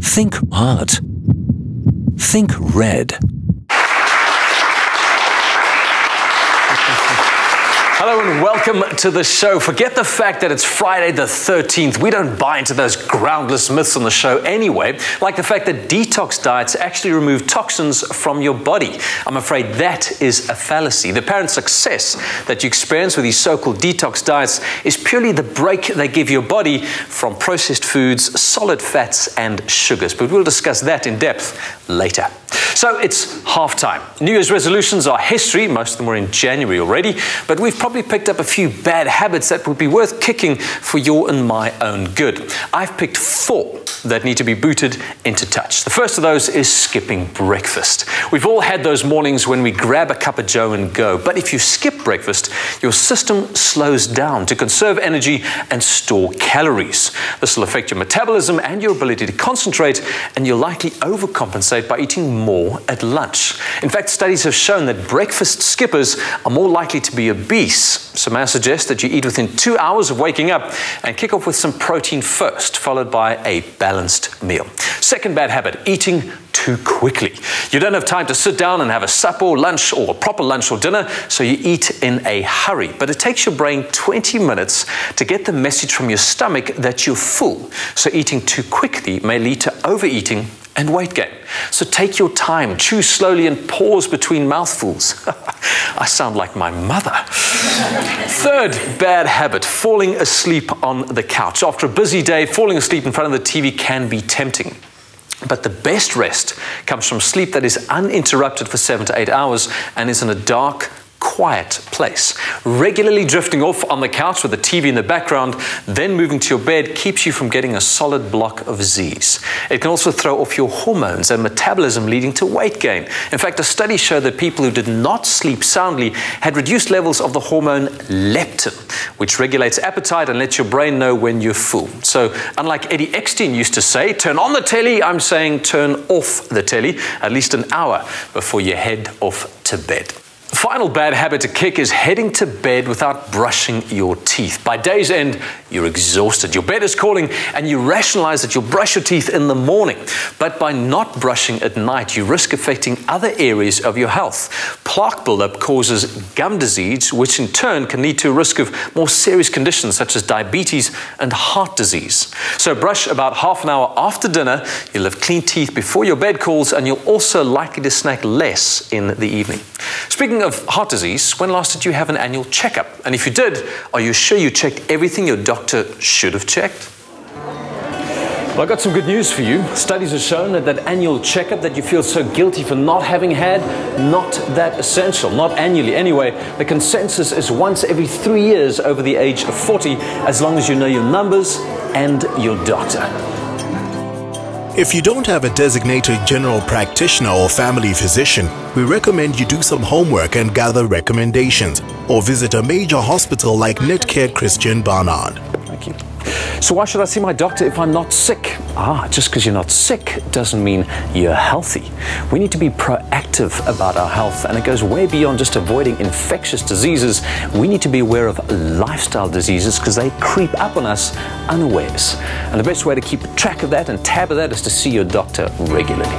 Think art. Think red. Hello and welcome to the show. Forget the fact that it's Friday the 13th. We don't buy into those groundless myths on the show anyway, like the fact that detox diets actually remove toxins from your body. I'm afraid that is a fallacy. The apparent success that you experience with these so-called detox diets is purely the break they give your body from processed foods, solid fats and sugars. But we'll discuss that in depth later. So it's halftime. New Year's resolutions are history. Most of them were in January already, but we've probably picked up a few bad habits that would be worth kicking for your and my own good. I've picked 4 that need to be booted into touch. The first of those is skipping breakfast. We've all had those mornings when we grab a cup of joe and go, but if you skip breakfast, your system slows down to conserve energy and store calories. This will affect your metabolism and your ability to concentrate, and you'll likely overcompensate by eating more at lunch. In fact, studies have shown that breakfast skippers are more likely to be obese. So may I suggest that you eat within 2 hours of waking up and kick off with some protein first, followed by a balanced meal. Second bad habit, eating too quickly. You don't have time to sit down and have a supper or lunch or a proper lunch or dinner, so you eat in a hurry. But it takes your brain 20 minutes to get the message from your stomach that you're full. So eating too quickly may lead to overeating and weight gain. So take your time, chew slowly and pause between mouthfuls. I sound like my mother. Third bad habit, falling asleep on the couch. After a busy day, falling asleep in front of the TV can be tempting. But the best rest comes from sleep that is uninterrupted for 7 to 8 hours and is in a dark, quiet place. Regularly drifting off on the couch with the TV in the background, then moving to your bed keeps you from getting a solid block of Z's. It can also throw off your hormones and metabolism, leading to weight gain. In fact, a study showed that people who did not sleep soundly had reduced levels of the hormone leptin, which regulates appetite and lets your brain know when you're full. So unlike Eddie Eckstein used to say, turn on the telly, I'm saying turn off the telly at least an hour before you head off to bed. The final bad habit to kick is heading to bed without brushing your teeth. By day's end, you're exhausted. Your bed is calling and you rationalize that you'll brush your teeth in the morning. But by not brushing at night, you risk affecting other areas of your health. Plaque buildup causes gum disease, which in turn can lead to a risk of more serious conditions such as diabetes and heart disease. So brush about half an hour after dinner. You'll have clean teeth before your bed calls, and you're also likely to snack less in the evening. Speaking of heart disease, when last did you have an annual checkup? And if you did, are you sure you checked everything your doctor should have checked? Well, I've got some good news for you. Studies have shown that that annual checkup that you feel so guilty for not having had, not that essential, not annually. Anyway, the consensus is once every 3 years over the age of 40, as long as you know your numbers and your doctor. If you don't have a designated general practitioner or family physician, we recommend you do some homework and gather recommendations, or visit a major hospital like Netcare Christian Barnard. Thank you. So why should I see my doctor if I'm not sick? Just because you're not sick doesn't mean you're healthy. We need to be proactive about our health, and it goes way beyond just avoiding infectious diseases. We need to be aware of lifestyle diseases because they creep up on us unawares. And the best way to keep track of that and tab of that is to see your doctor regularly.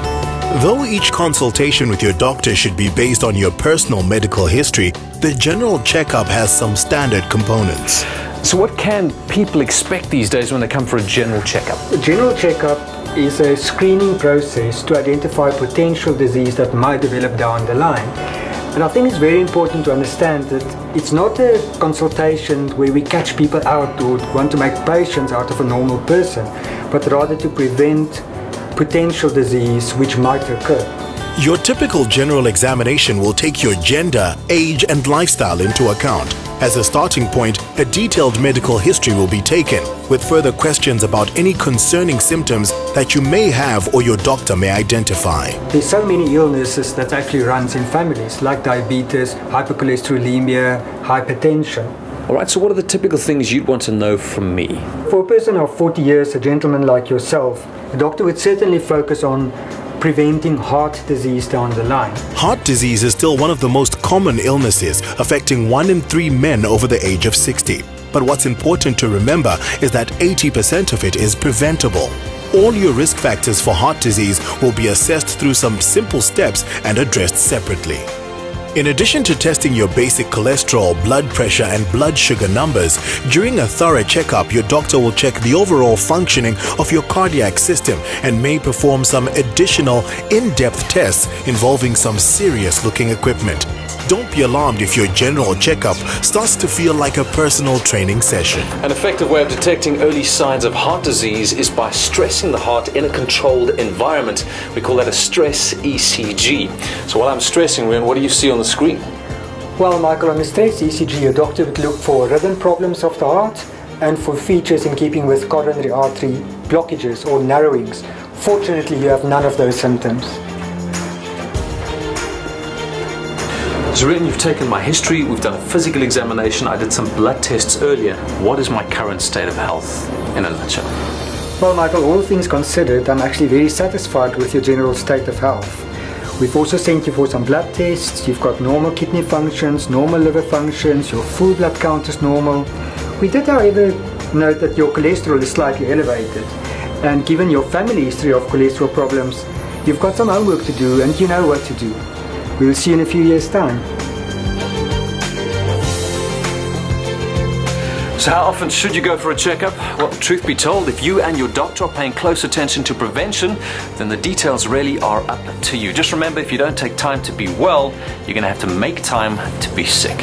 Though each consultation with your doctor should be based on your personal medical history, the general checkup has some standard components. So what can people expect these days when they come for a general checkup? The general checkup is a screening process to identify potential disease that might develop down the line. And I think it's very important to understand that it's not a consultation where we catch people out or want to make patients out of a normal person, but rather to prevent potential disease which might occur. Your typical general examination will take your gender, age and lifestyle into account. As a starting point, a detailed medical history will be taken, with further questions about any concerning symptoms that you may have or your doctor may identify. There's so many illnesses that actually runs in families, like diabetes, hypercholesterolemia, hypertension. All right, so what are the typical things you'd want to know from me? For a person of 40 years, a gentleman like yourself, the doctor would certainly focus on preventing heart disease down the line. Heart disease is still one of the most common illnesses, affecting 1 in 3 men over the age of 60. But what's important to remember is that 80% of it is preventable. All your risk factors for heart disease will be assessed through some simple steps and addressed separately. In addition to testing your basic cholesterol, blood pressure and blood sugar numbers, during a thorough checkup, your doctor will check the overall functioning of your cardiac system and may perform some additional in-depth tests involving some serious-looking equipment. Don't be alarmed if your general checkup starts to feel like a personal training session. An effective way of detecting early signs of heart disease is by stressing the heart in a controlled environment. We call that a stress ECG. So while I'm stressing, Reon, what do you see on the screen? Well, Michael, on a stress ECG, your doctor would look for rhythm problems of the heart and for features in keeping with coronary artery blockages or narrowings. Fortunately, you have none of those symptoms. So Reon, you've taken my history, we've done a physical examination, I did some blood tests earlier. What is my current state of health in a nutshell? Well, Michael, all things considered, I'm actually very satisfied with your general state of health. We've also sent you for some blood tests. You've got normal kidney functions, normal liver functions, your full blood count is normal. We did, however, note that your cholesterol is slightly elevated. And given your family history of cholesterol problems, you've got some homework to do and you know what to do. We'll see you in a few years' time. So how often should you go for a checkup? Well, truth be told, if you and your doctor are paying close attention to prevention, then the details really are up to you. Just remember, if you don't take time to be well, you're going to have to make time to be sick.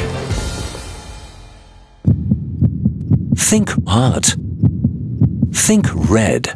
Think art. Think red.